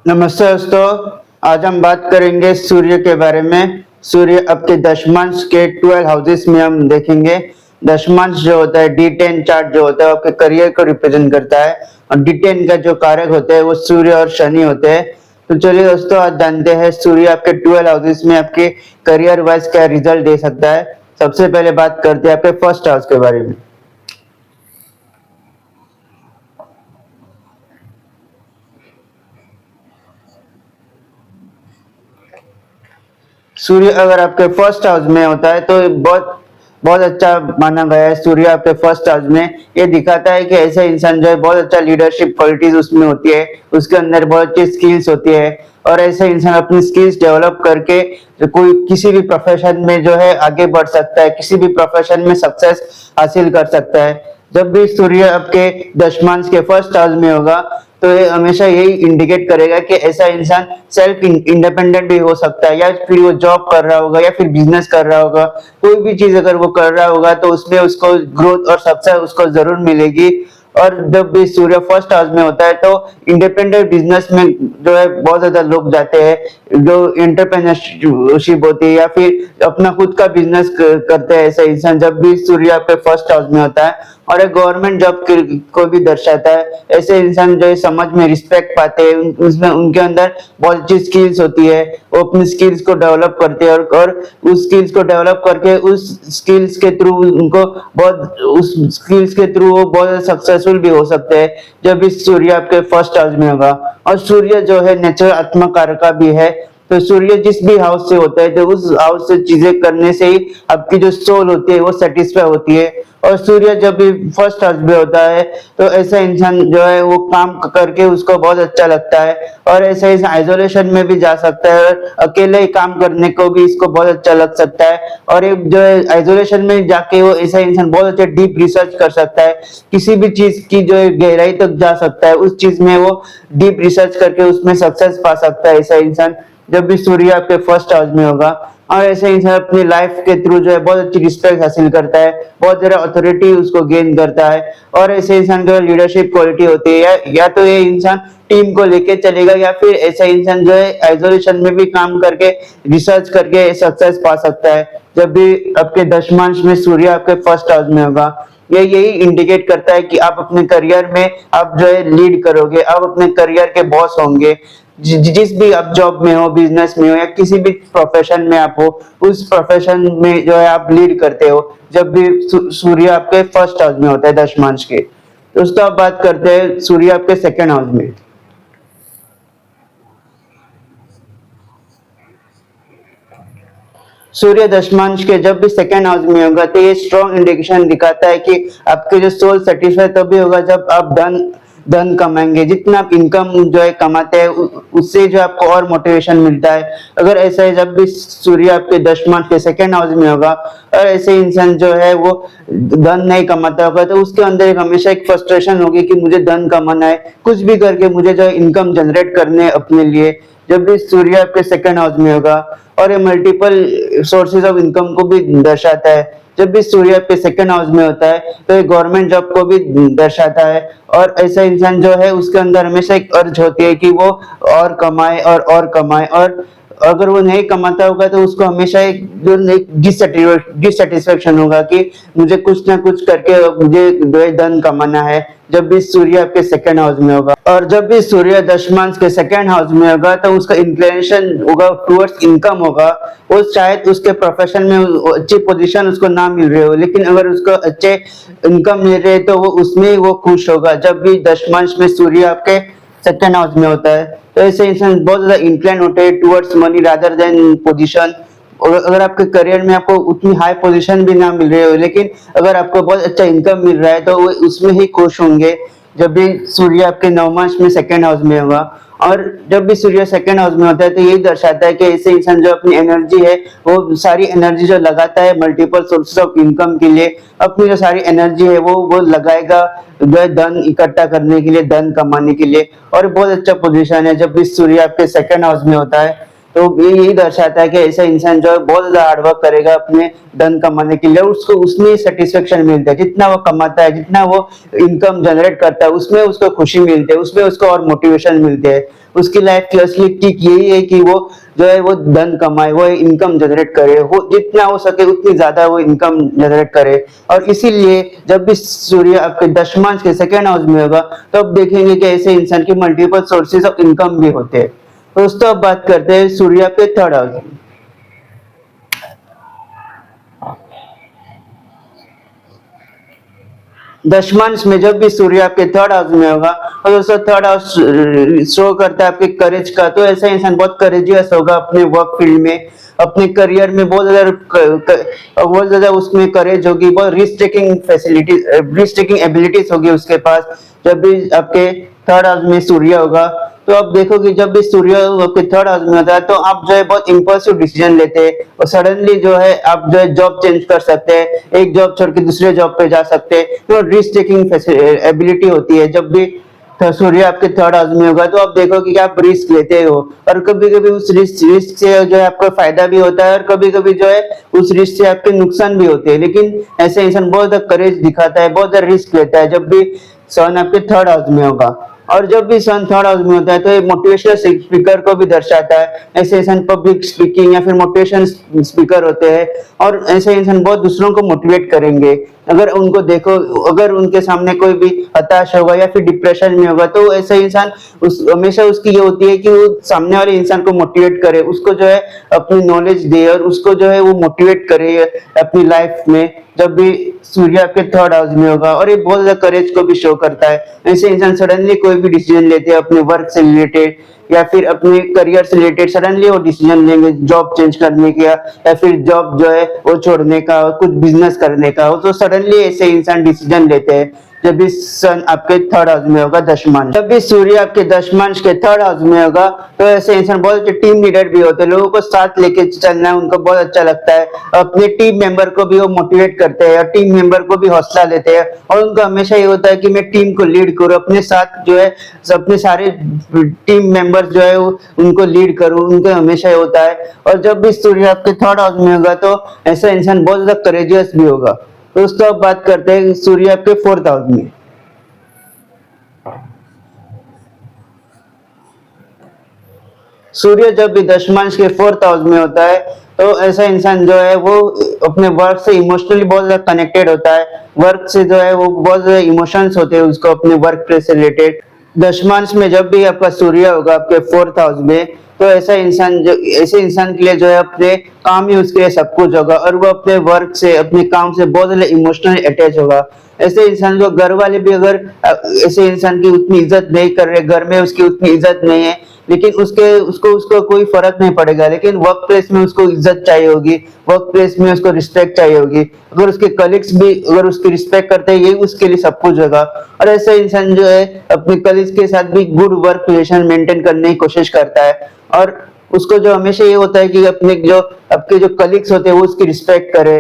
नमस्ते दोस्तों। आज हम बात करेंगे सूर्य के बारे में। सूर्य आपके दशमांश के 12 हाउसेस में हम देखेंगे। दशमांश जो होता है D10 चार्ट जो होता है आपके करियर को रिप्रेजेंट करता है और D10 का जो कारक होते हैं वो सूर्य और शनि होते हैं। तो चलिए दोस्तों, आज जानते हैं सूर्य आपके 12 हाउसेस में आपके करियर वाइज क्या रिजल्ट दे सकता है। सबसे पहले बात करते हैं आपके फर्स्ट हाउस के बारे में। सूर्य अगर आपके फर्स्ट हाउस में होता है तो बहुत बहुत अच्छा माना गया है। सूर्य आपके फर्स्ट हाउस में ये दिखाता है कि ऐसा इंसान जो है बहुत अच्छा लीडरशिप क्वालिटीज उसमें होती है, उसके अंदर बहुत अच्छी स्किल्स होती है और ऐसा इंसान अपनी स्किल्स डेवलप करके जो कोई किसी भी प्रोफेशन में जो है आगे बढ़ सकता है, किसी भी प्रोफेशन में सक्सेस हासिल कर सकता है। जब भी सूर्य आपके दशमांश के फर्स्ट हाउस में होगा तो ये हमेशा यही इंडिकेट करेगा कि ऐसा इंसान सेल्फ इंडिपेंडेंट भी हो सकता है, या फिर वो जॉब कर रहा होगा या फिर बिजनेस कर रहा होगा। कोई भी चीज अगर वो कर रहा होगा तो उसमें उसको ग्रोथ और सक्सेस उसको जरूर मिलेगी। और जब भी सूर्य फर्स्ट हाउस में होता है तो इंडिपेंडेंट बिजनेस में जो है बहुत ज्यादा लोग जाते हैं, जो एंटरप्रेन्योरशिप होती है या फिर अपना खुद का बिजनेस करते हैं ऐसा इंसान जब भी सूर्य आपके फर्स्ट हाउस में होता है। और एक गवर्नमेंट जॉब को भी दर्शाता है। ऐसे इंसान जो है समाज में रिस्पेक्ट पाते हैं, उसमें उनके अंदर बहुत अच्छी स्किल्स होती है, वो अपनी स्किल्स को डेवलप करते हैं और उस स्किल्स को डेवलप करके उस स्किल्स के थ्रू उनको बहुत उस स्किल्स के थ्रू वो बहुत सक्सेसफुल भी हो सकते हैं जब इस सूर्य आपके फर्स्ट हाउस में होगा। और सूर्य जो है नेचर आत्मा कारक भी है, तो सूर्य जिस भी हाउस से होता है तो उस हाउस से चीजें करने से ही आपकी जो सोल होती है वो सेटिस्फाई होती है। और सूर्य जब भी फर्स्ट हाउस में होता है तो ऐसा इंसान जो है वो काम करके उसको बहुत अच्छा लगता है और ऐसे इंसान आइसोलेशन में भी जा सकता है और अकेले ही काम करने को भी इसको बहुत अच्छा लग सकता है। और एक जो है आइसोलेशन में जाके वो ऐसा इंसान बहुत अच्छा डीप रिसर्च कर सकता है, किसी भी चीज की जो है गहराई तक जा सकता है, उस चीज में वो डीप रिसर्च करके उसमें सक्सेस पा सकता है ऐसा इंसान जब भी सूर्य आपके फर्स्ट हाउस में होगा। और ऐसे इंसान अपनी लाइफ के थ्रू जो है बहुत अच्छी रिस्पेक्ट हासिल करता है, बहुत ज्यादा अथॉरिटी उसको गेन करता है। और ऐसे इंसान की लीडरशिप क्वालिटी होती है, या तो ये इंसान टीम को लेके चलेगा या फिर ऐसा इंसान जो है आइसोलेशन में भी काम करके रिसर्च करके सक्सेस पा सकता है जब भी आपके दशमांश में सूर्य आपके फर्स्ट हाउस में होगा। ये यही इंडिकेट करता है कि आप अपने करियर में आप जो है लीड करोगे, आप अपने करियर के बॉस होंगे। जिस भी आप जॉब में हो, बिजनेस में हो या किसी भी प्रोफेशन में आप हो, उस प्रोफेशन में जो है आप लीड करते हो जब भी सूर्य आपके फर्स्ट हाउस में होता है दशमांश के। दोस्तों अब बात करते हैं सूर्य आपके सेकंड हाउस में। सूर्य दशमांश के जब भी सेकंड हाउस में होगा तो ये स्ट्रॉन्ग इंडिकेशन दिखाता है कि आपके जो सोल सेटिस्फाई तभी होगा जब आप धन धन कमाएंगे। जितना आप इनकम जो है कमाते हैं उससे जो आपको और मोटिवेशन मिलता है। अगर ऐसा है जब भी सूर्य आपके दशमांश के सेकंड हाउस में होगा और ऐसे इंसान जो है वो धन नहीं कमाता होगा तो उसके अंदर एक हमेशा एक फ्रस्ट्रेशन होगी कि मुझे धन कमाना है, कुछ भी करके मुझे जो है इनकम जनरेट करने है अपने लिए। जब भी सूर्य आपके सेकंड हाउस में होगा और ये मल्टीपल सोर्सेज ऑफ इनकम को भी दर्शाता है। जब भी सूर्य आपके सेकंड हाउस में होता है तो ये गवर्नमेंट जॉब को भी दर्शाता है। और ऐसा इंसान जो है उसके अंदर हमेशा एक अर्ज होती है कि वो और कमाए और कमाए, और अगर वो नहीं कमाता होगा तो उसको हमेशा एक जो एक डिससेटिस्फेक्शन होगा कि मुझे कुछ ना कुछ करके मुझे जो है धन कमाना है। जब भी सूर्य आपके सेकंड हाउस में होगा और जब भी सूर्य दशमांश के सेकंड हाउस में होगा तो उसका इंक्लिनेशन होगा टुवर्ड्स इनकम होगा। वो शायद उसके प्रोफेशन में अच्छी पोजीशन उसको ना मिल रही हो, लेकिन अगर उसको अच्छे इनकम मिल रहे तो वो उसमें वो खुश होगा जब भी दशमांश में सूर्य आपके सेकंड हाउस में होता है। तो ऐसे इंसान बहुत ज्यादा इंक्लाइन होते हैं towards money rather than position. और अगर आपके करियर में आपको उतनी हाई पोजीशन भी ना मिल रही हो लेकिन अगर आपको बहुत अच्छा इनकम मिल रहा है तो वो उसमें ही खुश होंगे जब भी सूर्य आपके नवमांश में सेकंड हाउस में होगा। और जब भी सूर्य सेकंड हाउस में होता है तो यही दर्शाता है कि ऐसे इंसान जो अपनी एनर्जी है वो सारी एनर्जी जो लगाता है मल्टीपल सोर्सेस ऑफ इनकम के लिए, अपनी जो सारी एनर्जी है वो लगाएगा जो है धन इकट्ठा करने के लिए, धन कमाने के लिए। और बहुत अच्छा पोजीशन है जब भी सूर्य आपके सेकंड हाउस में होता है। तो ये यही दर्शाता है कि ऐसा इंसान जो है बहुत ज्यादा हार्डवर्क करेगा अपने धन कमाने के लिए, उसको उसमें सेटिस्फेक्शन मिलता है, जितना वो कमाता है, जितना वो इनकम जनरेट करता है, उसमें उसको खुशी मिलती है, उसमें उसको और मोटिवेशन मिलते हैं। उसकी लाइफ की असली किक यही है कि वो जो है वो धन कमाए, वो इनकम जनरेट करे, वो जितना हो सके उतनी ज्यादा वो इनकम जनरेट करे। और इसीलिए जब भी सूर्य आपके दशमांश के सेकेंड हाउस में होगा तो आप देखेंगे कि ऐसे इंसान की मल्टीपल सोर्सेज ऑफ इनकम भी होते हैं। तो दोस्तों अब बात करते हैं सूर्य आपके थर्ड हाउस में। दशमांश में जब भी सूर्य आपके थर्ड हाउस में होगा और दोस्तों थर्ड हाउस शो करता है आपके करेज का, तो ऐसा इंसान बहुत करेजियस होगा अपने वर्क फील्ड में, अपने करियर में बहुत ज्यादा उसमें करेज होगी, बहुत risk taking facility, risk taking abilities होगी उसके पास। जब भी आपके थर्ड हाउस में सूर्य होगा तो आप देखोगे जब भी सूर्य आपके थर्ड हाउस में होता है तो आप जो है बहुत इम्पल्सिव डिसीजन लेते हैं और सडनली जो है आप जो है जॉब चेंज कर सकते हैं, एक जॉब छोड़ के दूसरे जॉब पे जा सकते हैं। तो रिस्क टेकिंग एबिलिटी होती है जब भी तो सूर्य आपके थर्ड हाउस में होगा तो आप देखोगे कि आप रिस्क लेते हो और कभी कभी उस रिस्क से जो है आपको फायदा भी होता है और कभी कभी जो है उस रिस्क से आपके नुकसान भी होते हैं। लेकिन ऐसे इंसान बहुत ज्यादा करेज दिखाता है, बहुत ज्यादा रिस्क लेता है जब भी सन आपके थर्ड हाउस में होगा। और जब भी सन थर्ड हाउस में होता है तो ये मोटिवेशनल स्पीकर को भी दर्शाता है। ऐसे इंसान पब्लिक स्पीकिंग या फिर मोटिवेशन स्पीकर होते हैं और ऐसे इंसान बहुत दूसरों को मोटिवेट करेंगे। अगर उनको देखो, अगर उनके सामने कोई भी हताश होगा या फिर डिप्रेशन में होगा तो ऐसा इंसान उस हमेशा उसकी ये होती है कि वो सामने वाले इंसान को मोटिवेट करे, उसको जो है अपनी नॉलेज दे और उसको जो है वो मोटिवेट करे अपनी लाइफ में। जब भी सूर्य आपके थर्ड हाउस में होगा और ये बहुत ज्यादा करेज को भी शो करता है। ऐसे इंसान सडनली कोई भी डिसीजन लेते हैं अपने वर्क से रिलेटेड या फिर अपने करियर से रिलेटेड, सडनली वो डिसीजन लेंगे जॉब चेंज करने का या फिर जॉब जो है वो छोड़ने का, कुछ बिजनेस करने का, तो सडनली ऐसे इंसान डिसीजन लेते हैं जब भी सन आपके थर्ड हाउस में होगा दशमांश। जब भी सूर्य आपके दशमांश के थर्ड हाउस में होगा तो ऐसे इंसान बहुत अच्छे टीम लीडर भी होते हैं, लोगों को साथ लेके चलना उनको बहुत अच्छा लगता है, अपने टीम मेंबर को भी वो मोटिवेट करते हैं और टीम मेंबर को भी हौसला देते हैं और उनका हमेशा ये होता है कि मैं टीम को लीड करूं, अपने साथ जो है अपने सारे टीम मेंबर्स जो है उनको लीड करूं, उनका हमेशा ये होता है। और जब भी सूर्य आपके थर्ड हाउस में होगा तो ऐसा इंसान बहुत ज्यादा करेजियस भी होगा। दोस्तों अब बात करते हैं सूर्य आपके फोर्थ हाउस में। सूर्य जब भी दशमांश के फोर्थ हाउस में होता है तो ऐसा इंसान जो है वो अपने वर्क से इमोशनली बहुत ज्यादा कनेक्टेड होता है, वर्क से जो है वो बहुत ज्यादा इमोशंस होते हैं उसको अपने वर्क प्लेस से रिलेटेड। दशमांश में जब भी आपका सूर्य होगा आपके फोर्थ हाउस में तो ऐसा इंसान जो ऐसे इंसान के लिए जो है अपने काम ही उसके लिए सब कुछ होगा और वो अपने वर्क से अपने काम से बहुत ज्यादा इमोशनली अटैच होगा। ऐसे इंसान को घर वाले भी अगर ऐसे इंसान की उतनी इज्जत नहीं कर रहे, घर में उसकी उतनी इज्जत नहीं है, लेकिन उसके उसको उसको कोई फर्क नहीं पड़ेगा, लेकिन वर्क प्लेस में उसको इज्जत चाहिए होगी, वर्क प्लेस में उसको रिस्पेक्ट चाहिए होगी। अगर उसके कलीग्स भी अगर उसकी रिस्पेक्ट करते हैं यही उसके लिए सब कुछ होगा। और ऐसा इंसान जो है अपने कलीग्स के साथ भी गुड वर्क रिलेशन मेंटेन करने की कोशिश करता है और उसको जो हमेशा ये होता है कि अपने जो आपके जो कलीग्स होते हैं वो उसकी रिस्पेक्ट करे,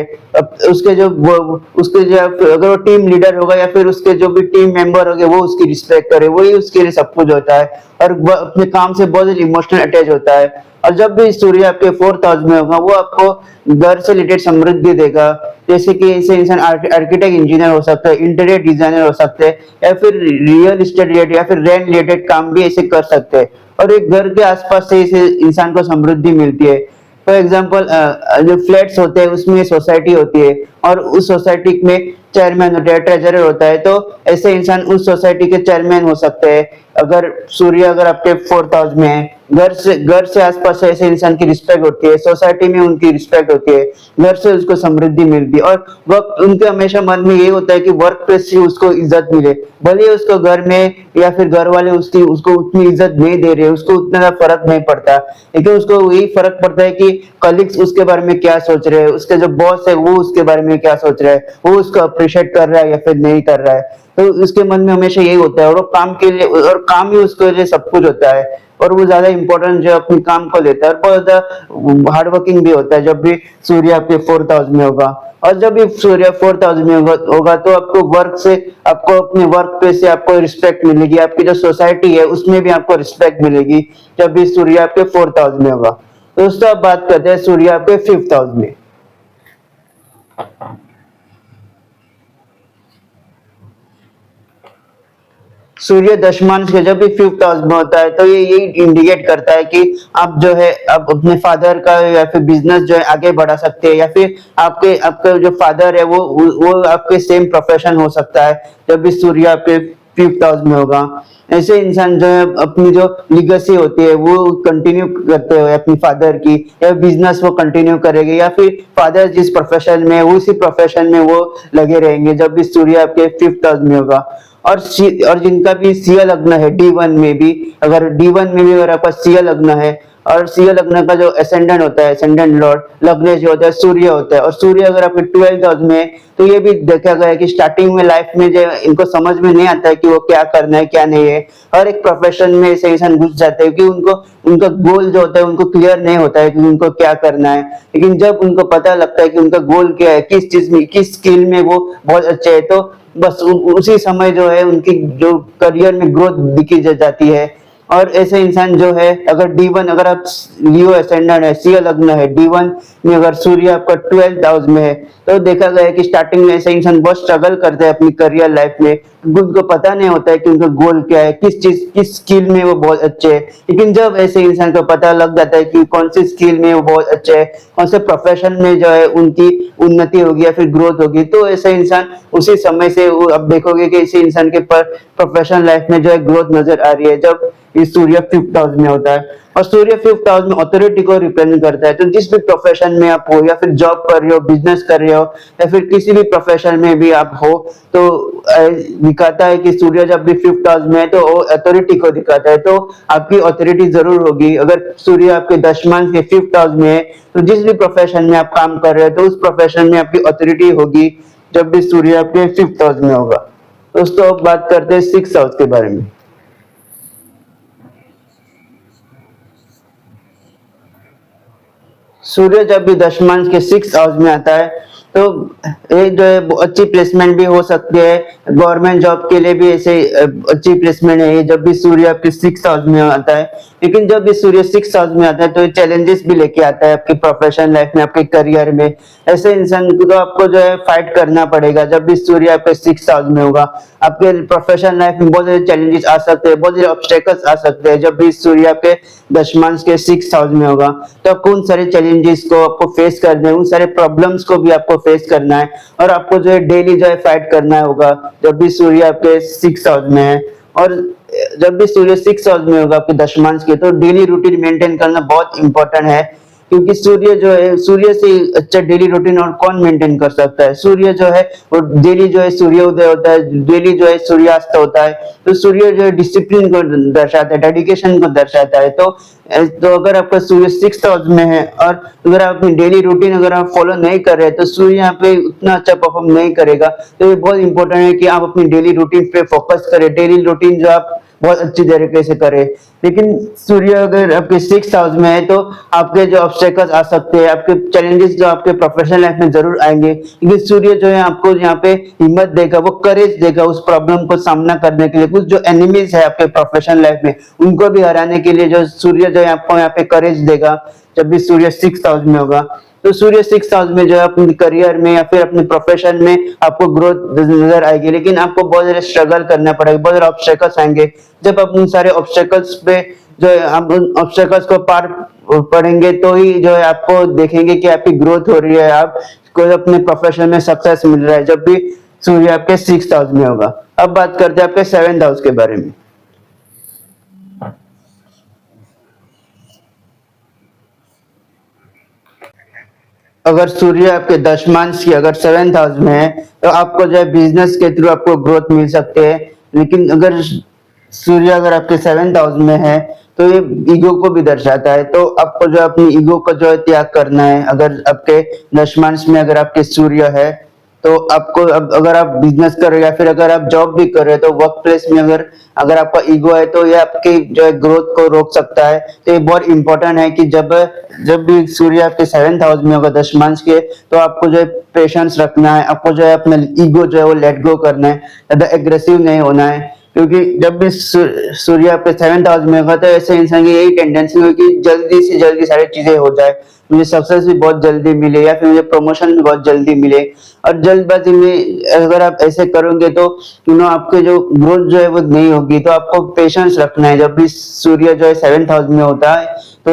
उसके जो अगर वो टीम लीडर होगा या फिर उसके जो भी टीम मेंबर होंगे वो उसकी रिस्पेक्ट करे, वही उसके लिए सब कुछ होता है और वो अपने काम से बहुत इमोशनल अटैच होता है। और जब भी सूर्य आपके फोर्थ हाउस में होगा वो आपको घर से रिलेटेड समृद्धि देगा, जैसे कि ऐसे इंसान आर्किटेक्ट इंजीनियर हो सकता है, इंटीरियर डिजाइनर हो सकते हैं या फिर रियल एस्टेट रिलेटेड या फिर रेंट रिलेटेड काम भी ऐसे कर सकते हैं और एक घर के आसपास से इसे इंसान को समृद्धि मिलती है। फॉर एग्जाम्पल जो फ्लैट्स होते हैं उसमें सोसाइटी होती है और उस सोसाइटी में चेयरमैन होता है, ट्रेजरर होता है, तो ऐसे इंसान उस सोसाइटी के चेयरमैन हो सकते हैं अगर सूर्य अगर आपके फोर्थ हाउस में है। घर से आसपास ऐसे इंसान की रिस्पेक्ट होती है, सोसाइटी में उनकी रिस्पेक्ट होती है, घर से उसको समृद्धि मिलती है और वक्त उनके हमेशा मन में ये होता है कि वर्क प्लेस से उसको इज्जत मिले, भले उसको घर में या फिर घर वाले उसको उतनी इज्जत नहीं दे रहे, उसको उतना फर्क नहीं पड़ता, लेकिन उसको यही फर्क पड़ता है कि कलीग्स उसके बारे में क्या सोच रहे हैं, उसके जो बॉस है वो उसके बारे में क्या सोच रहा है, वो उसको अप्रिशिएट कर रहा है या फिर नहीं कर रहा है। तो उसके मन में हमेशा यही होता है और वो काम के लिए और काम ही उसके लिए सब कुछ होता है और वो ज्यादा इंपॉर्टेंट जो अपने काम को लेता है और बहुत ज्यादा हार्ड वर्किंग भी होता है जब भी सूर्य आपके फोर्थ हाउस में होगा। और जब भी सूर्य फोर्थ हाउस में होगा तो आपको वर्क से आपको अपने वर्क प्लेस से आपको रिस्पेक्ट मिलेगी, आपकी जो सोसाइटी है उसमें भी आपको रिस्पेक्ट मिलेगी जब भी सूर्य आपके फोर्थ हाउस में होगा। दोस्तों अब बात करते हैं सूर्य आपके 5th हाउस में। सूर्य दशमांश के जब भी 5th हाउस में होता है तो ये यही इंडिकेट करता है कि आप जो है आप अपने फादर का या फिर बिजनेस जो है आगे बढ़ा सकते हैं, या फिर आपके आपके जो फादर है वो आपके सेम प्रोफेशन हो सकता है जब भी सूर्य आपके 5th हाउस में होगा। ऐसे इंसान जो है अपनी जो लिगेसी होती है वो कंटिन्यू करते हुए अपनी फादर की, या बिजनेस वो कंटिन्यू करेंगे, या फिर फादर जिस प्रोफेशन में उसी प्रोफेशन में वो लगे रहेंगे जब भी सूर्य आपके 5th हाउस में होगा। और जिनका भी सिंह लग्न है D1 में भी, अगर D1 में भी अगर आपका सिंह लग्न है, और सिंह लग्न का जो असेंडेंट होता है, असेंडेंट लॉर्ड लग्न जो होता है सूर्य होता है, और सूर्य अगर आपके 12th हाउस में है तो ये भी देखा गया है कि स्टार्टिंग में लाइफ में जो इनको समझ में नहीं आता है कि वो क्या करना है क्या नहीं है। हर एक प्रोफेशन में ऐसे इंसान घुस जाते हैं कि उनको उनका गोल जो होता है उनको क्लियर नहीं होता है कि उनको क्या करना है। लेकिन जब उनको पता लगता है कि उनका गोल क्या है, किस चीज में किस स्किल में वो बहुत अच्छे है, तो बस उसी समय जो है उनकी जो करियर में ग्रोथ दिखी जाती है। और ऐसे इंसान जो है अगर D1 अगर आप लियो असेंडेंट है, सिंह लग्न है, D1 में अगर सूर्य आपका 12th हाउस में है तो देखा गया है कि स्टार्टिंग में ऐसे इंसान बहुत स्ट्रगल करते हैं अपनी करियर लाइफ में, क्योंकि उनको पता नहीं होता है कि उनका गोल क्या है, किस चीज किस स्किल में वो बहुत अच्छे है। लेकिन जब ऐसे इंसान को पता लग जाता है कि कौन सी स्किल में वो बहुत अच्छे है, कौन से प्रोफेशन में जो है उनकी उन्नति होगी या फिर ग्रोथ होगी, तो ऐसे इंसान उसी समय से वो अब देखोगे कि ऐसे इंसान के पर प्रोफेशनल लाइफ में जो है ग्रोथ नजर आ रही है जब ये सूर्य 5th हाउस में होता है। और सूर्य 5th हाउस में अथॉरिटी को रिप्रेजेंट करता है। तो जिस भी प्रोफेशन में आप हो, या फिर जॉब कर रहे हो, बिजनेस कर रहे हो, या फिर किसी भी प्रोफेशन में भी आप हो, तो दिखाता है कि सूर्य जब भी 5th हाउस में है तो वो अथॉरिटी को दिखाता है। तो आपकी अथॉरिटी जरूर होगी अगर सूर्य आपके दशमांश के 5th हाउस में है, तो जिस भी प्रोफेशन में आप काम कर रहे हो तो उस प्रोफेशन में आपकी अथॉरिटी होगी जब भी सूर्य आपके 5th हाउस में होगा। दोस्तों अब बात करते हैं 6th हाउस के बारे में। सूर्य जब भी दशमांश के 6th हाउस में आता है तो ये जो है अच्छी प्लेसमेंट भी हो सकती है, गवर्नमेंट जॉब के लिए भी ऐसे अच्छी प्लेसमेंट है ये जब भी सूर्य आपके 6th हाउस में आता है। लेकिन जब भी सूर्य 6th हाउस में आता है तो ये चैलेंजेस भी लेके आता है आपकी प्रोफेशनल लाइफ में, आपके करियर में। ऐसे इंसान को तो आपको जो है फाइट करना पड़ेगा जब भी सूर्य आपके 6th हाउस में होगा। आपके प्रोफेशनल लाइफ में बहुत सारे चैलेंजेस आ सकते हैं, बहुत सारे ऑब्स्टेकल्स आ सकते हैं जब भी सूर्य आपके दशमांश के 6th हाउस में होगा। तो आपको उन सारे चैलेंजेस को आपको फेस करना है, उन सारे प्रॉब्लम्स को भी आपको फेस करना है, और आपको जो है डेली जो है फाइट करना होगा जब भी सूर्य आपके 6th हाउस में है। और जब भी सूर्य 6th हाउस में होगा आपके दशमांश के, तो डेली रूटीन मेंटेन करना बहुत इंपॉर्टेंट है, क्योंकि सूर्य जो है सूर्य से अच्छा डेली रूटीन और कौन मेंटेन कर सकता है। सूर्य जो है वो डेली जो है सूर्योदय होता है, डेली जो है सूर्यास्त होता है। तो सूर्य जो है डिसिप्लिन को दर्शाता है, डेडिकेशन को दर्शाता है। तो अगर आपका सूर्य 6th हाउस में है और अगर आप अपनी डेली रूटीन अगर आप फॉलो नहीं कर रहे तो सूर्य यहाँ पे उतना अच्छा परफॉर्म नहीं करेगा। तो ये बहुत इंपॉर्टेंट है कि आप अपनी डेली रूटीन पे फोकस करें, डेली रूटीन जो आप बहुत अच्छी तरीके से करें। लेकिन सूर्य अगर आपके 6th हाउस में है तो आपके जो ऑब्स्टेकल्स आ सकते हैं, आपके चैलेंजेस जो आपके प्रोफेशनल लाइफ में जरूर आएंगे, क्योंकि सूर्य जो है आपको यहाँ पे हिम्मत देगा, वो करेज देगा उस प्रॉब्लम को सामना करने के लिए। कुछ जो एनिमीज है आपके प्रोफेशनल लाइफ में उनको भी हराने के लिए जो सूर्य जो है आपको यहाँ पे करेज देगा जब भी सूर्य 6th हाउस में होगा। तो सूर्य 6th हाउस में जो है अपने करियर में या फिर अपने प्रोफेशन में आपको ग्रोथ नजर आएगी, लेकिन आपको बहुत सारे स्ट्रगल करना पड़ेगा, बहुत सारे ऑब्स्टेकल्स आएंगे। जब आप उन सारे ऑब्स्टेकल्स पे जो है आप उन ऑब्स्टेकल्स को पार पड़ेंगे तो ही जो है आपको देखेंगे कि आपकी ग्रोथ हो रही है, आप को अपने प्रोफेशन में सक्सेस मिल रहा है जब भी सूर्य आपके 6th हाउस में होगा। अब बात करते हैं आपके 7th हाउस के बारे में। अगर सूर्य आपके दशमांश की अगर 7th हाउस में है तो आपको जो है बिजनेस के थ्रू आपको ग्रोथ मिल सकते हैं। लेकिन अगर सूर्य अगर आपके 7th हाउस में है तो ये ईगो को भी दर्शाता है। तो आपको जो अपनी ईगो को जो है त्याग करना है। अगर आपके दशमांश में अगर आपके सूर्य है तो आपको अगर आप बिजनेस कर रहे हो या फिर अगर आप जॉब भी कर रहे हो तो वर्क प्लेस में अगर अगर आपका ईगो है तो ये आपकी जो है ग्रोथ को रोक सकता है। तो ये बहुत इंपॉर्टेंट है कि जब जब भी सूर्य आपके 7th हाउस में होगा दशमांश के, तो आपको जो है पेशेंस रखना है, आपको जो है अपना ईगो जो है वो लेट गो करना है, ज्यादा एग्रेसिव नहीं होना है। क्योंकि जब भी सूर्य आपके 7th हाउस में होगा तो ऐसे इंसान की यही टेंडेंसी होगी कि जल्दी से जल्दी सारी चीजें हो जाए, मुझे सक्सेस भी बहुत जल्दी मिले या फिर मुझे प्रमोशन भी बहुत जल्दी मिले। और जल्दबाजी में अगर आप ऐसे करोगे तो आपके जो ग्रोथ जो है वो नहीं होगी। तो आपको पेशेंस रखना है। जब भी सूर्य जो है 7th हाउस में होता है तो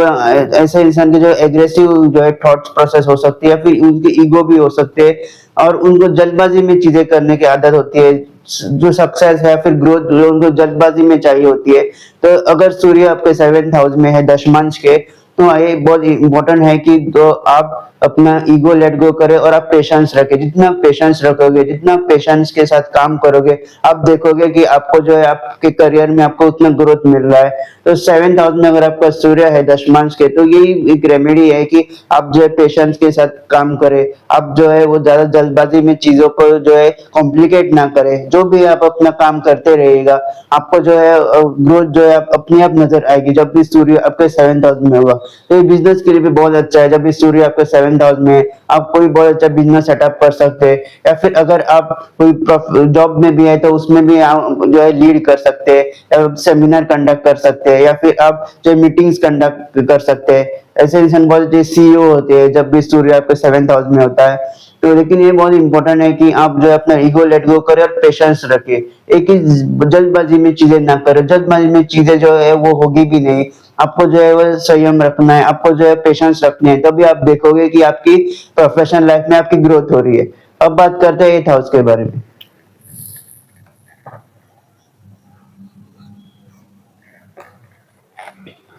ऐसे इंसान के जो एग्रेसिव जो है थॉट्स प्रोसेस हो सकती है, फिर उनकी ईगो भी हो सकते हैं और उनको जल्दबाजी में चीजें करने की आदत होती है। जो सक्सेस है फिर ग्रोथ जो उनको जल्दबाजी में चाहिए होती है। तो अगर सूर्य आपके 7th हाउस में है दशमांश के, तो ये बहुत इंपॉर्टेंट है कि तो आप अपना ईगो लेट गो करें और आप पेशेंस रखें। जितना पेशेंस रखोगे, जितना पेशेंस के साथ काम करोगे, आप देखोगे कि आपको जो है आपके करियर में आपको उतना ग्रोथ मिल रहा है। तो 7th हाउस में अगर आपका सूर्य है दशमांश के, तो यही एक रेमेडी है कि आप जो है पेशेंस के साथ काम करें। आप जो है वो ज्यादा जल्दबाजी में चीजों को जो है कॉम्प्लिकेट ना करें। जो भी आप अपना काम करते रहिएगा, आपको जो है ग्रोथ जो है अपने आप नजर आएगी जब भी सूर्य आपके 7th हाउस में होगा। तो ये बिजनेस के लिए भी बहुत अच्छा है। जब भी सूर्य आपके 7th हाउस में है, आप कोई बहुत अच्छा बिजनेस सेटअप कर सकते हैं, या फिर अगर आप कोई जॉब में भी है तो उसमें भी आप जो है लीड कर सकते हैं, या सेमिनार कंडक्ट कर सकते हैं, या फिर आप जो मीटिंग्स कंडक्ट कर सकते हैं। ऐसे इंसान बहुत सीईओ होते हैं जब भी सूर्य आपके 7th हाउस में होता है। तो लेकिन ये बहुत इंपॉर्टेंट है कि आप जो है अपना ईगो लेट गो करें और पेशेंस रखें। एक ही जल्दबाजी में चीजें ना करें। जल्दबाजी में चीजें जो है वो होगी भी नहीं। आपको जो है वो संयम रखना है, आपको जो है पेशेंस रखनी है, तभी आप देखोगे कि आपकी प्रोफेशनल लाइफ में आपकी ग्रोथ हो रही है। अब बात करते हैं 8th हाउस के बारे में।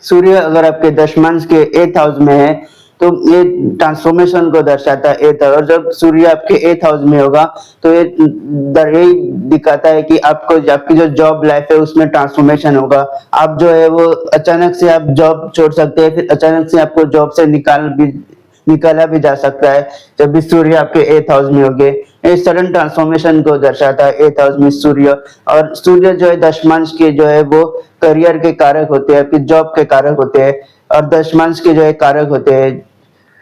सूर्य अगर आपके दशमांश के 8th हाउस में है तो ये ट्रांसफॉर्मेशन को दर्शाता है 8th। और जब सूर्य आपके 8th हाउस में होगा तो ये यही दिखाता है कि आपको आपकी जो जॉब लाइफ है उसमें ट्रांसफॉर्मेशन होगा। आप जो है वो अचानक से आप जॉब छोड़ सकते हैं, फिर अचानक से आपको जॉब से निकाला भी जा सकता है जब भी सूर्य आपके 8th हाउस में होंगे। ये सडन ट्रांसफॉर्मेशन को दर्शाता है 8th हाउस में सूर्य। और सूर्य जो है दशमांश के जो है वो करियर के कारक होते हैं, आपकी जॉब के कारक होते हैं, और दशमांश के जो है कारक होते हैं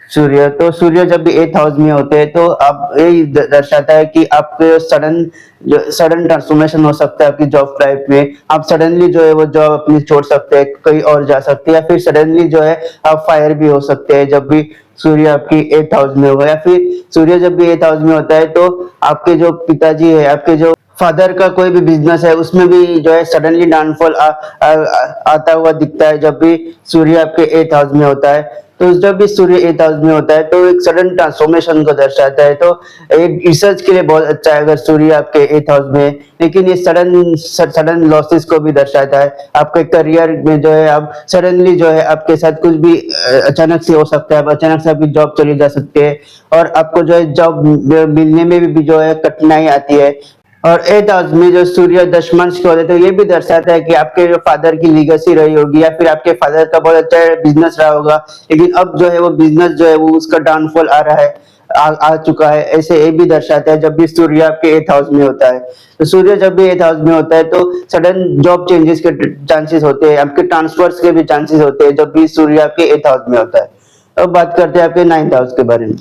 सूर्य। तो सूर्य जब भी 8th हाउस में होते हैं तो आप यही दर्शाता है कि आपके सडन ट्रांसफॉर्मेशन हो सकता है आपकी जॉब लाइफ में। आप सडनली जो है वो जॉब अपनी छोड़ सकते हैं, कहीं और जा सकते हैं, या फिर सडनली जो है आप फायर भी हो सकते हैं जब भी सूर्य आपकी 8th हाउस में होगा। या फिर सूर्य जब भी 8th हाउस में होता है तो आपके जो पिताजी है, आपके जो फादर का कोई भी बिजनेस है उसमें भी जो है सडनली डाउनफॉल आता हुआ दिखता है जब भी सूर्य आपके 8th हाउस में होता है। तो जब भी सूर्य 8th हाउस में होता है तो एक सडन ट्रांसफॉर्मेशन को दर्शाता है। तो एक रिसर्च के लिए बहुत अच्छा है अगर सूर्य आपके 8th हाउस में है। लेकिन ये सडन सडन लॉसेस को भी दर्शाता है। आपके करियर में जो है आप सडनली जो है आपके साथ कुछ भी अचानक से हो सकता है। अचानक से आपकी जॉब चली जा सकती है और आपको जो है जॉब मिलने में भी जो है कठिनाई आती है। और 8th हाउस में जो सूर्य दशमांश के होते हैं तो ये भी दर्शाता है कि आपके जो फादर की लीगेसी रही होगी, या फिर आपके फादर का बहुत अच्छा बिजनेस रहा होगा, लेकिन अब जो है वो बिजनेस जो है वो उसका डाउनफॉल आ रहा है, आ चुका है। ऐसे ये भी दर्शाता है जब भी सूर्य आपके 8th हाउस में होता है। तो सूर्य जब भी 8th हाउस में होता है तो सडन जॉब चेंजेस के चांसेस होते हैं, आपके ट्रांसफर्स के भी चांसेस होते हैं जब भी सूर्य आपके 8th हाउस में होता है। अब बात करते हैं आपके 9th हाउस के बारे में।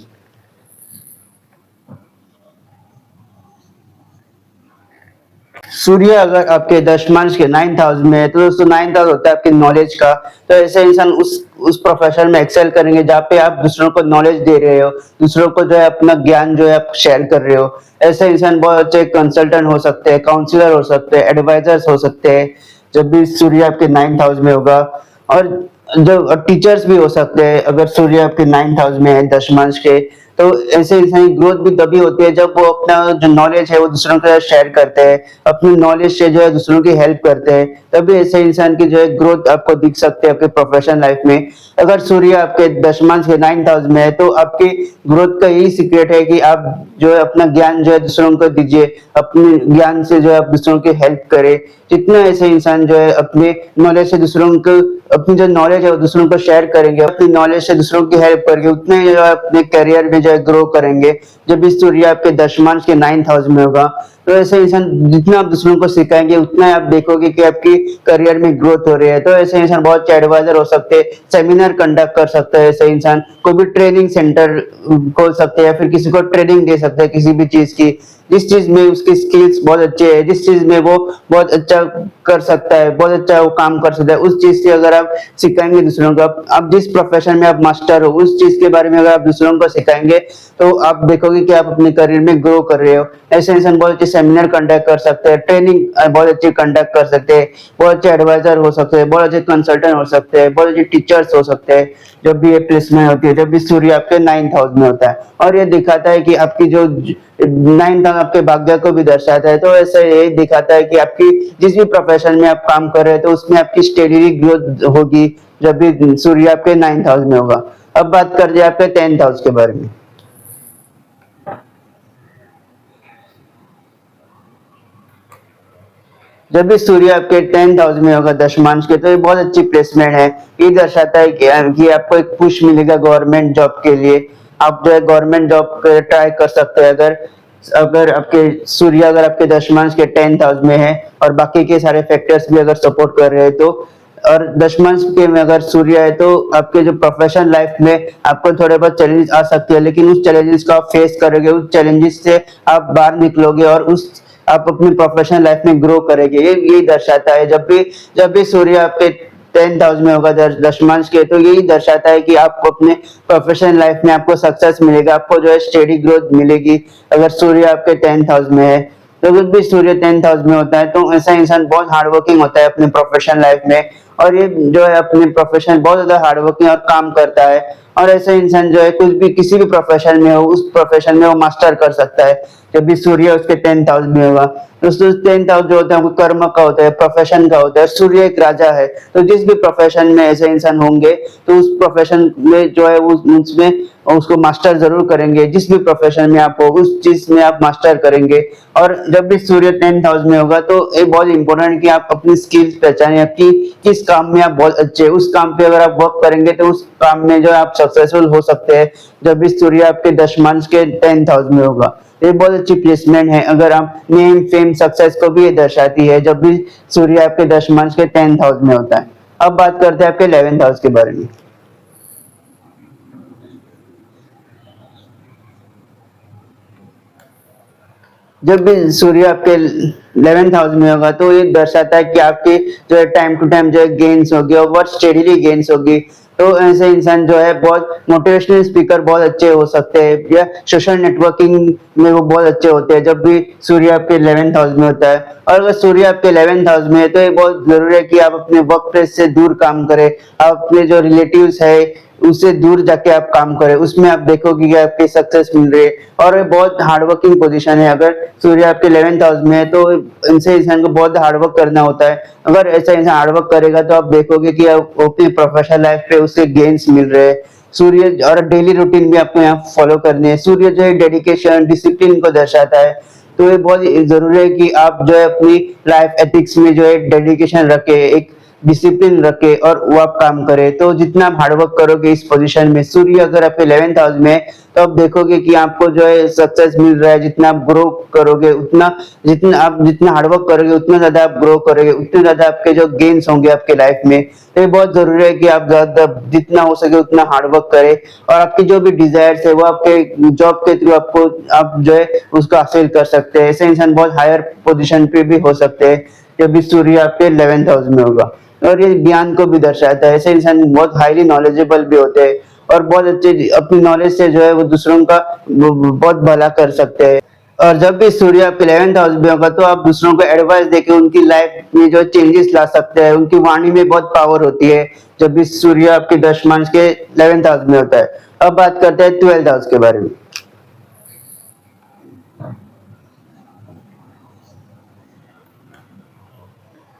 सूर्य अगर आपके दशमांश के 9th हाउस में है तो दोस्तों 9th हाउस होता है आपके नॉलेज का। तो ऐसे इंसान उस प्रोफेशन में एक्सेल करेंगे जहाँ पे आप दूसरों को नॉलेज दे रहे हो, दूसरों को जो है अपना ज्ञान जो है आप शेयर कर रहे हो। ऐसे इंसान बहुत अच्छे कंसल्टेंट हो सकते हैं, काउंसलर हो सकते हैं, एडवाइजर्स हो सकते हैं जब भी सूर्य आपके 9th हाउस में होगा। और जो टीचर्स भी हो सकते हैं अगर सूर्य आपके 9th हाउस में है दशमांश के। तो ऐसे इंसान की ग्रोथ भी तभी होती है जब वो अपना जो नॉलेज है वो दूसरों के साथ शेयर करते हैं, अपनी नॉलेज से जो है दूसरों की हेल्प करते हैं। तभी ऐसे इंसान की जो है ग्रोथ आपको दिख सकते हैं आपके प्रोफेशनल लाइफ में। अगर सूर्य आपके दशमांश के 9th हाउस में है तो आपकी ग्रोथ का यही सीक्रेट है कि आप जो है अपना ज्ञान जो है दूसरों को दीजिए, अपने ज्ञान से जो है आप दूसरों की हेल्प करें। जितना ऐसे इंसान जो है अपने नॉलेज से दूसरों को, अपनी जो नॉलेज है वो दूसरों को शेयर करेंगे, अपनी नॉलेज से दूसरों की हेल्प करेंगे, उतने जो है अपने करियर में जो है ग्रो करेंगे जब इस सूर्य आपके दशमांश के 9th हाउस में होगा। तो ऐसे इंसान जितना आप दूसरों को सिखाएंगे उतना आप देखोगे कि आपकी करियर में ग्रोथ हो रही है। तो ऐसे इंसान बहुत अच्छे एडवाइजर हो सकते हैं, सेमिनार कंडक्ट कर सकते हैं, ऐसे इंसान कोई भी ट्रेनिंग सेंटर खोल सकते हैं या फिर किसी को ट्रेनिंग दे सकते हैं किसी भी चीज की, जिस चीज में उसकी स्किल्स बहुत अच्छे है, जिस चीज में वो बहुत अच्छा कर सकता है, बहुत अच्छा वो काम कर सकता है, उस चीज से अगर आप सिखाएंगे दूसरों को, आप जिस प्रोफेशन में आप मास्टर हो उस चीज के बारे में अगर आप दूसरों को सिखाएंगे तो आप देखोगे कि आप अपने करियर में ग्रो कर रहे हो। ऐसे इंसान बहुत अच्छे सेमिनार कंडक्ट कर सकते हैं, ट्रेनिंग बहुत अच्छी कंडक्ट कर सकते हैं, बहुत अच्छे एडवाइजर हो सकते हैं, बहुत अच्छे कंसल्टेंट हो सकते हैं, बहुत अच्छे टीचर्स हो सकते हैं। जब भी ये प्लेसमेंट होती है, जब भी सूर्य आपके 9th हाउस में होता है और ये दिखाता है कि आपकी जो 9th हाउस आपके भाग्य को भी दर्शाता है, तो ऐसे ये दिखाता है कि आपकी जिस भी प्रोफेशन में आप काम कर रहे हैं तो उसमें आपकी स्टेडी ग्रोथ होगी जब भी सूर्य आपके 9th हाउस में होगा। अब बात कर दिया आपके 10th हाउस के बारे में। जब भी सूर्य आपके 10th हाउस में होगा दशमांश के, तो ये बहुत अच्छी प्लेसमेंट है। ये दर्शाता है कि आपको एक पुश मिलेगा गवर्नमेंट जॉब के लिए। आप जो है गवर्नमेंट जॉब ट्राई कर सकते हैं अगर अगर आपके सूर्य अगर आपके दशमांश के 10th हाउस में है और बाकी के सारे फैक्टर्स भी अगर सपोर्ट कर रहे हैं तो। और दशमांश के में अगर सूर्य है तो आपके जो प्रोफेशनल लाइफ में आपको थोड़े बहुत चैलेंजेस आ सकते हैं, लेकिन उस चैलेंजेस को आप फेस करोगे, उस चैलेंजेस से आप बाहर निकलोगे और उस आप अपनी प्रोफेशनल लाइफ में ग्रो करेंगे। ये यही दर्शाता है जब भी सूर्य आपके 10th हाउस में होगा दशमांश के, तो यही दर्शाता है कि आपको अपने प्रोफेशनल लाइफ में आपको सक्सेस मिलेगा, आपको जो है स्टेडी ग्रोथ मिलेगी अगर सूर्य आपके 10th हाउस में है। तो जब भी सूर्य 10th हाउस में होता है तो ऐसा इंसान बहुत हार्ड वर्किंग होता है अपने प्रोफेशनल लाइफ में, और ये जो है अपने प्रोफेशन बहुत ज्यादा हार्ड वर्किंग और काम करता है। और ऐसा इंसान जो है कुछ भी किसी भी प्रोफेशन में हो उस प्रोफेशन में वो मास्टर कर सकता है जब भी सूर्य उसके 10th हाउस में होगा। दोस्तों 10th हाउस जो होता है वो कर्म का होता है, प्रोफेशन का होता है। सूर्य एक राजा है, तो जिस भी प्रोफेशन में ऐसे इंसान होंगे तो उस प्रोफेशन में जो है उसमें उसको मास्टर जरूर करेंगे। जिस भी प्रोफेशन में आप हो उस चीज में आप मास्टर करेंगे। और जब भी सूर्य 10th हाउस में होगा तो ये बहुत इंपॉर्टेंट है कि आप अपनी स्किल्स पहचाने, आपकी किस काम में आप बहुत अच्छे हैं, उस काम पे अगर आप वर्क करेंगे तो उस काम में जो है आप सक्सेसफुल हो सकते हैं जब भी सूर्य आपके दशमांश के 10th हाउस में होगा। ये बहुत अच्छी प्लेसमेंट है, अगर आप नेम फेम सक्सेस को भी ये दर्शाती है जब भी सूर्य आपके दशमांश के 10th हाउस में होता है। अब बात करते हैं आपके 11th हाउस के बारे में। जब भी सूर्य आपके 11th हाउस में होगा तो ये दर्शाता है कि आपकी जो है टाइम टू टाइम जो है गेन्स होगी और बहुत स्टेडीली गेन्स होगी। तो ऐसे इंसान जो है बहुत मोटिवेशनल स्पीकर बहुत अच्छे हो सकते हैं या सोशल नेटवर्किंग में वो बहुत अच्छे होते हैं जब भी सूर्य आपके 11th हाउस में होता है। और अगर सूर्य आपके 11th हाउस में है तो ये बहुत जरूरी है कि आप अपने वर्क प्लेस से दूर काम करें, आप अपने जो रिलेटिव्स है उससे दूर जाके आप काम करें, उसमें आप देखोगे कि आपकी सक्सेस मिल रही है। और ये बहुत हार्डवर्किंग पोजीशन है, अगर सूर्य आपके 11th हाउस में है तो इनसे इंसान को बहुत हार्डवर्क करना होता है। अगर ऐसा इंसान हार्डवर्क करेगा तो आप देखोगे कि आप अपनी प्रोफेशनल लाइफ पे उसके गेन्स मिल रहे हैं। सूर्य और डेली रूटीन भी आपको यहाँ फॉलो करनी है। सूर्य जो है डेडिकेशन डिसिप्लिन को दर्शाता है, तो ये बहुत जरूरी है कि आप जो है अपनी लाइफ एथिक्स में जो है डेडिकेशन रखे, एक डिसिप्लिन रखे और वो आप काम करे। तो जितना आप हार्डवर्क करोगे इस पोजीशन में, सूर्य अगर आपके 11th हाउस में है तो आप देखोगे कि आपको जो है सक्सेस मिल रहा है। जितना आप ग्रो करोगे उतना जितना हार्डवर्क करोगे उतना ज्यादा आप ग्रो करोगे, उतने ज्यादा आपके जो गेन्स होंगे आपके लाइफ में। तो ये बहुत जरूरी है कि आप ज्यादा जितना हो सके उतना हार्डवर्क करें और आपकी जो भी डिजायर्स है वो आपके जॉब के थ्रू आपको आप जो है उसको हासिल कर सकते हैं। ऐसे इंसान बहुत हायर पोजिशन पे भी हो सकते हैं जब भी सूर्य आपके 11th हाउस में होगा। और ये ज्ञान को भी दर्शाता है, ऐसे इंसान बहुत हाईली नॉलेजेबल भी होते हैं और बहुत अच्छे अपनी नॉलेज से जो है वो दूसरों का बहुत भला कर सकते हैं। और जब भी सूर्य आपके 11th हाउस में होगा तो आप दूसरों को एडवाइस देके उनकी लाइफ में जो चेंजेस ला सकते हैं। उनकी वाणी में बहुत पावर होती है जब भी सूर्य आपके दशमांश के 11th हाउस में होता है। अब बात करते हैं 12th हाउस के बारे में।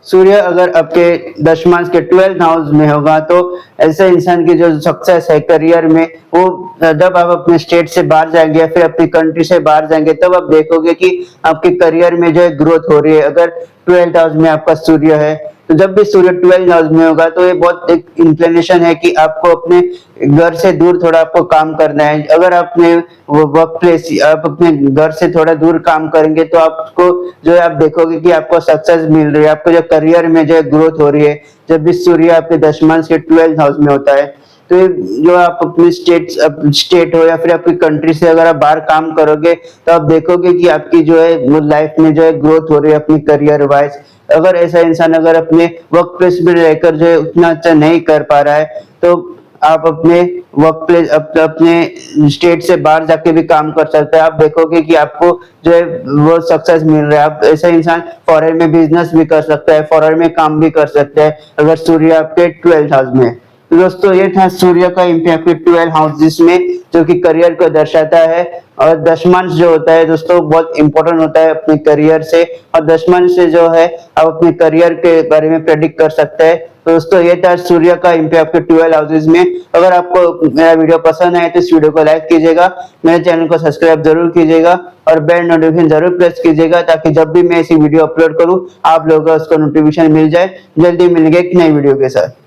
सूर्य अगर आपके दशमांश के 12th हाउस में होगा तो ऐसे इंसान की जो सक्सेस है करियर में, वो जब आप अपने स्टेट से बाहर जाएंगे या फिर अपनी कंट्री से बाहर जाएंगे तब आप देखोगे कि आपके करियर में जो है ग्रोथ हो रही है। अगर 12th हाउस में आपका सूर्य है तो जब भी सूर्य 12 हाउस में होगा तो ये बहुत एक इंक्लिनेशन है कि आपको अपने घर से दूर थोड़ा आपको काम करना है। अगर आपने वर्क प्लेस आप अपने घर से थोड़ा दूर काम करेंगे तो आपको जो है आप देखोगे कि आपको सक्सेस मिल रही है, आपको जो करियर में जो है ग्रोथ हो रही है। जब भी सूर्य आपके दशमांश के 12 हाउस में होता है तो ये जो आप अपनी स्टेट हो या फिर आपकी कंट्री से अगर आप बाहर काम करोगे तो आप देखोगे कि आपकी जो है लाइफ में जो है ग्रोथ हो रही है अपनी करियर वाइज। अगर ऐसा इंसान अगर अपने वर्क प्लेस में रहकर जो है उतना अच्छा नहीं कर पा रहा है तो आप अपने वर्क प्लेस अपने स्टेट से बाहर जाके भी काम कर सकते हैं। आप देखोगे कि आपको जो है वो सक्सेस मिल रहा है। आप ऐसा इंसान फॉरेन में बिजनेस भी कर सकता है, फॉरेन में काम भी कर सकता है अगर सूर्य आपके 12 हाउस में है। तो दोस्तों ये था सूर्य का इम्पैक्ट 12 हाउस जिसमें जो कि करियर को दर्शाता है। और दशमांश जो होता है दोस्तों बहुत इंपॉर्टेंट होता है अपने करियर से, और दशमांश से जो है आप अपने करियर के बारे में प्रेडिक्ट कर सकते हैं। तो दोस्तों ये था सूर्य का इम्पैक्ट 12 हाउसेज में। अगर आपको मेरा वीडियो पसंद आए तो इस वीडियो को लाइक कीजिएगा, मेरे चैनल को सब्सक्राइब जरूर कीजिएगा और बेल नोटिफिकेशन जरूर प्रेस कीजिएगा ताकि जब भी मैं ऐसी वीडियो अपलोड करूं आप लोगों को उसका नोटिफिकेशन मिल जाए। जल्दी मिलेंगे एक नई वीडियो के साथ।